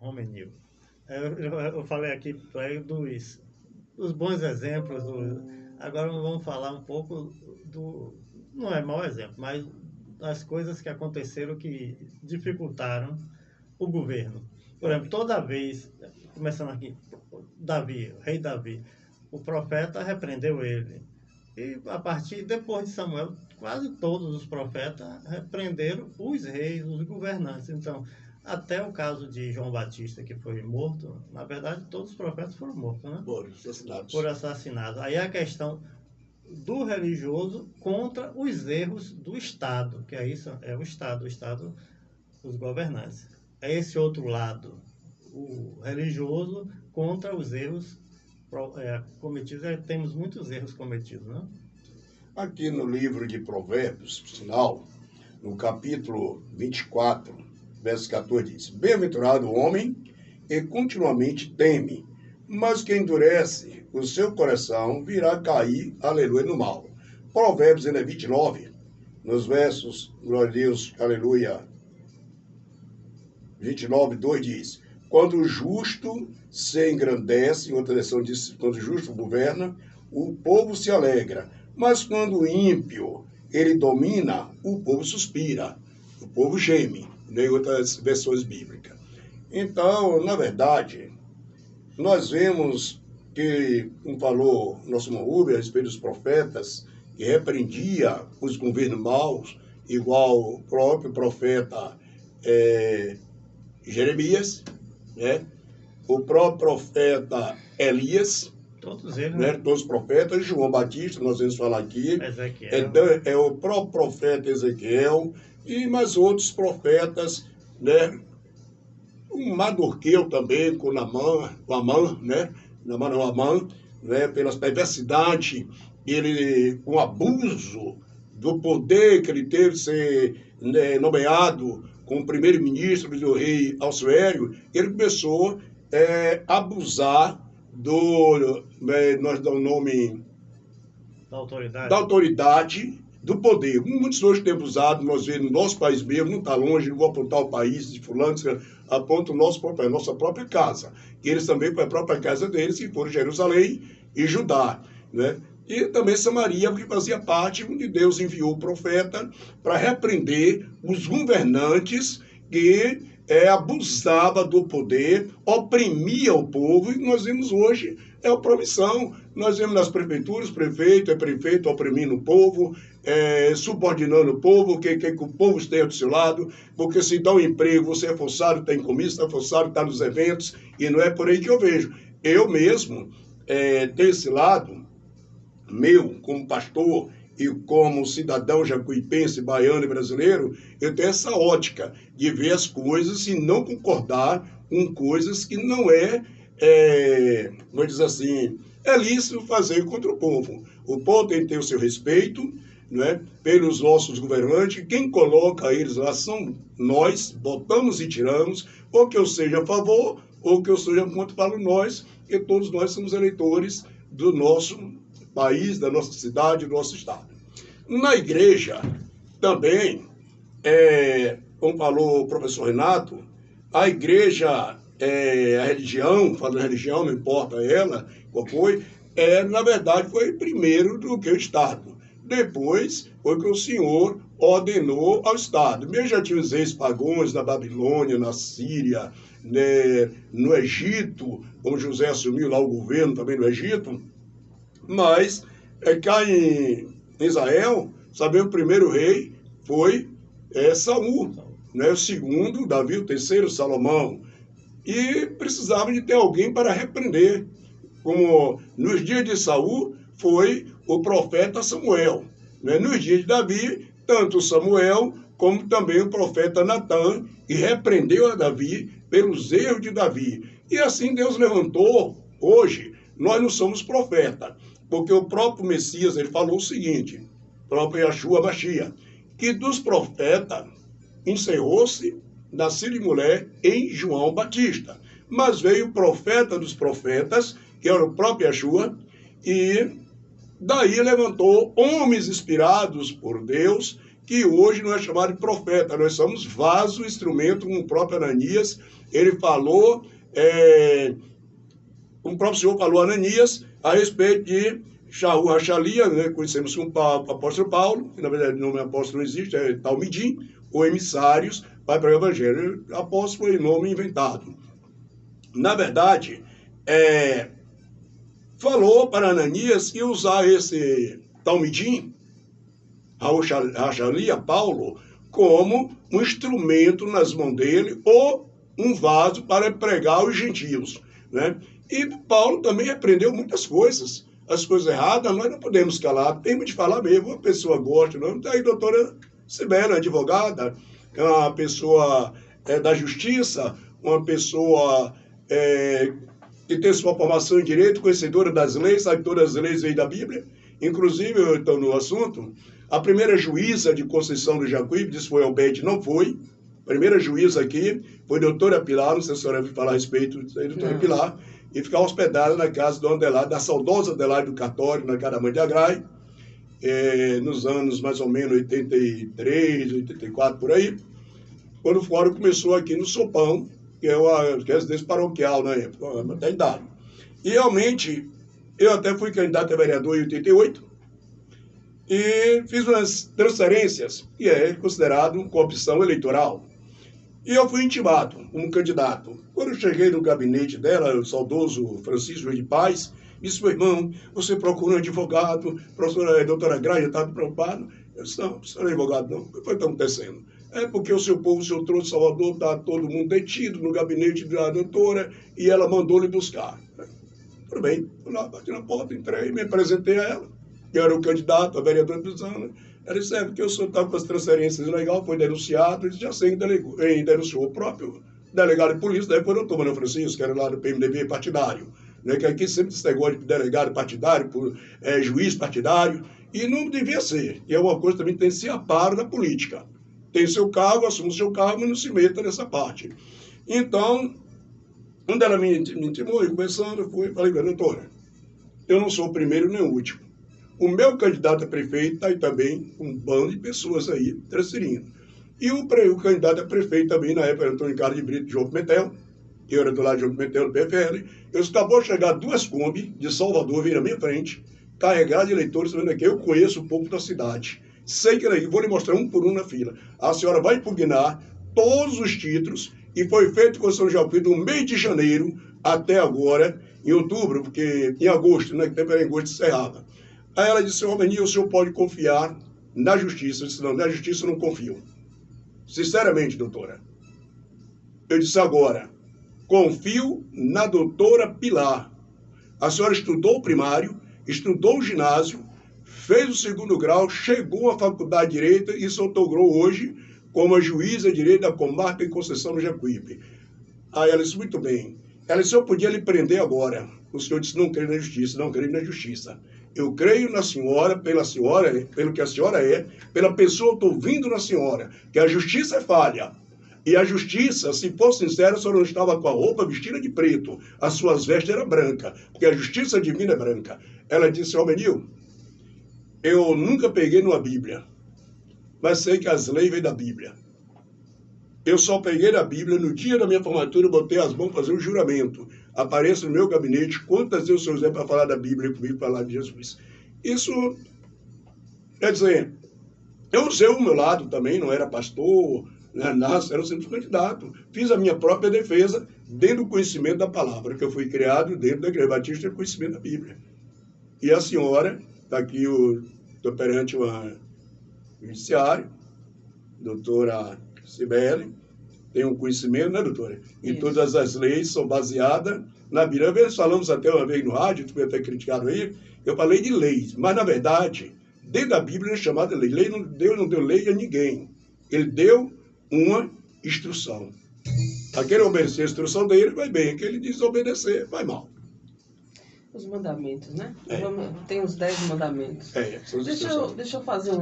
homenil. Eu falei aqui dos bons exemplos. Agora vamos falar um pouco não é mau exemplo, mas das coisas que aconteceram que dificultaram o governo. Por exemplo, toda vez, começando aqui, Davi, o rei Davi, o profeta repreendeu ele. E a partir, depois de Samuel, quase todos os profetas repreenderam os reis, os governantes. Então, até o caso de João Batista, que foi morto, na verdade, todos os profetas foram mortos, né? Foram assassinados. Foram assassinados. Aí a questão do religioso contra os erros do Estado, que é isso, é o Estado, os governantes. É esse outro lado, o religioso contra os erros cometidos. Temos muitos erros cometidos, não? Aqui no livro de Provérbios, por sinal, no capítulo 24, verso 14, diz: Bem-aventurado o homem que continuamente teme, mas que endurece o seu coração virá cair, aleluia, no mal. Provérbios 29, nos versos, glória a Deus, aleluia, 29, 2 diz: Quando o justo se engrandece, em outra versão diz: quando o justo governa, o povo se alegra. Mas quando o ímpio ele domina, o povo suspira, o povo geme, em outras versões bíblicas. Então, na verdade, nós vemos que, como falou nosso irmão Rubem a respeito dos profetas, que repreendia os governos maus, igual o próprio profeta Jeremias, né? O próprio profeta Elias, todos eles, né? Todos os profetas, João Batista, nós vamos falar aqui, Ezequiel. O próprio profeta Ezequiel e mais outros profetas, né? O Mardoqueu também, com Amã, né? Amã, né? Pelas perversidades, com abuso do poder que ele teve de ser, né, nomeado como primeiro-ministro do rei Assuério, ele começou a abusar nós damos o nome da autoridade, do poder. Muitos hoje têm usado, nós vemos no nosso país mesmo, não está longe, não vou apontar o país de fulano, aponta a nossa própria casa. E eles também, para a própria casa deles, que foram Jerusalém e Judá, né? E também Samaria, porque fazia parte onde Deus enviou o profeta para repreender os governantes que abusava do poder, oprimia o povo, e nós vemos hoje a opressão. Nós vemos nas prefeituras, prefeito oprimindo o povo, subordinando o povo, que o povo esteja do seu lado, porque se dá um emprego, você é forçado, está em comício, está forçado, está nos eventos, e não é por aí que eu vejo. Eu mesmo, desse lado, meu, como pastor e como cidadão jacuipense, baiano e brasileiro, eu tenho essa ótica de ver as coisas e não concordar com coisas que não vou dizer assim, é lícito fazer contra o povo. O povo tem que ter o seu respeito, né, pelos nossos governantes. Quem coloca eles lá são nós, botamos e tiramos, ou que eu seja a favor, ou que eu seja contra, falo nós, e todos nós somos eleitores do nosso país, da nossa cidade, do nosso estado. Na igreja, também, como falou o professor Renato, a igreja, a religião, falando religião, não importa ela, qual foi, na verdade foi primeiro do que o Estado. Depois foi que o Senhor ordenou ao Estado. Mesmo já tinha os reis pagãos na Babilônia, na Síria, né, no Egito, como José assumiu lá o governo também no Egito, mas cá em Israel, sabemos, o primeiro rei foi Saul, né? O segundo, Davi, o terceiro, Salomão. E precisava de ter alguém para repreender. Como nos dias de Saul, foi o profeta Samuel. Né? Nos dias de Davi, tanto Samuel como também o profeta Natã, e repreendeu a Davi pelos erros de Davi. E assim Deus levantou, hoje, nós não somos profeta, porque o próprio Messias, ele falou o seguinte, o próprio Yeshua Mashiach, que dos profetas encerrou-se, nascido de mulher, em João Batista. Mas veio o profeta dos profetas, que era o próprio Yeshua, e daí levantou homens inspirados por Deus, que hoje não é chamado de profeta, nós somos vaso, instrumento, como o próprio Ananias Ele falou, o próprio Senhor falou a Ananias a respeito de Shaul Rachalia, né? Conhecemos como apóstolo Paulo, que na verdade o nome apóstolo não existe, é Talmidim, ou emissários, para pregar o evangelho. Apóstolo foi nome inventado. Na verdade, falou para Ananias que usar esse Talmidim, Rachalia, Paulo, como um instrumento nas mãos dele, ou um vaso para pregar aos gentios, né? E Paulo também aprendeu muitas coisas. As coisas erradas, nós não podemos calar, temos de falar mesmo, a pessoa gosta. Não? Então, aí, doutora Sibeli, advogada, é uma pessoa da justiça, uma pessoa que tem sua formação em direito, conhecedora das leis, sabe todas as leis aí da Bíblia. Inclusive, eu estou no assunto, a primeira juíza de Conceição do Jacuípe, disse foi Albete, não foi. A primeira juíza aqui foi a doutora Pilar, não sei se a senhora vai falar a respeito da doutora Pilar, e ficar hospedada na casa do Adelaide, da saudosa Adelaide do Cartório, na casa da mãe de Agrai, nos anos mais ou menos 83, 84, por aí, quando o fórum começou aqui no Sopão, que é a residência paroquial na época, uma maternidade. E realmente, eu até fui candidato a vereador em 88, e fiz umas transferências, que é considerado corrupção eleitoral. E eu fui intimado como candidato. Quando eu cheguei no gabinete dela, o saudoso Francisco de Paz, disse, meu irmão, você procurou um advogado, a doutora Graia estava preocupada. Eu disse, não, você não é advogado não. O que foi que está acontecendo? É porque o seu povo, o senhor trouxe Salvador, está todo mundo detido no gabinete da doutora, e ela mandou lhe buscar. Tudo bem, fui lá, bati na porta, entrei, me apresentei a ela, que eu era o candidato a vereador dos anos. Ela disse, porque o senhor estava com as transferências legais, foi denunciado, e já sei que denunciou o próprio delegado de polícia, daí foi o doutor Manuel Francisco, que era lá do PMDB partidário, né, que aqui sempre se negócio de delegado partidário, juiz partidário, e não devia ser. E é uma coisa também que tem que ser a par da política. Tem seu cargo, assume o seu cargo, mas não se meta nessa parte. Então, quando ela me intimou, eu conversando, eu fui, falei, doutora, eu não sou o primeiro nem o último. O meu candidato a prefeito está aí também, um bando de pessoas aí transferindo. E o candidato a prefeito também, na época, era Antônio Carlos de Brito de João Pimentel, que eu era do lado de João Pimentel, do PFL. Eu acabou de chegar 2 Kombi de Salvador, vindo na minha frente, carregadas de eleitores, falando aqui, eu conheço o povo da cidade. Sei que era aí, vou lhe mostrar um por um na fila. A senhora vai impugnar todos os títulos, e foi feito com São João do mês de janeiro até agora, em outubro, porque em agosto, né, que tempo era em agosto, encerrava. Aí ela disse, Romaninho, o senhor pode confiar na justiça. Eu disse, não, na justiça eu não confio. Sinceramente, doutora. Eu disse agora, confio na doutora Pilar. A senhora estudou o primário, estudou o ginásio, fez o 2º grau, chegou à faculdade de Direito e se integrou hoje como a juíza de Direito da Comarca em Conceição do Jacuípe. Aí ela disse, muito bem. Ela disse, eu podia lhe prender agora. O senhor disse, não creio na justiça, não creio na justiça. Eu creio na senhora, pelo que a senhora é, pela pessoa que estou vindo na senhora, que a justiça é falha. E a justiça, se for sincera, a senhora não estava com a roupa vestida de preto, as suas vestes eram brancas, porque a justiça divina é branca. Ela disse, Romaninho, eu nunca peguei numa Bíblia, mas sei que as leis vêm da Bíblia. Eu só peguei na Bíblia, no dia da minha formatura, eu botei as mãos para fazer um juramento. Apareça no meu gabinete quantas vezes o senhor quiser para falar da Bíblia comigo, falar de Jesus. Isso, quer dizer, eu usei o meu lado também, não era pastor, não era nada, era sempre candidato. Fiz a minha própria defesa dentro do conhecimento da palavra, que eu fui criado dentro da Igreja Batista, conhecimento da Bíblia. E a senhora, está aqui, estou perante uma judiciário, doutora Sibeli, tem um conhecimento, né, doutora? E todas as leis são baseadas na Bíblia. Nós falamos até uma vez no rádio, tu foi até criticado aí, eu falei de leis, mas na verdade, dentro da Bíblia é chamada lei. Deus não deu lei a ninguém. Ele deu uma instrução. Aquele obedecer a instrução dele vai bem, aquele desobedecer vai mal. Os mandamentos, né? Tem os 10 mandamentos. Deixa eu fazer um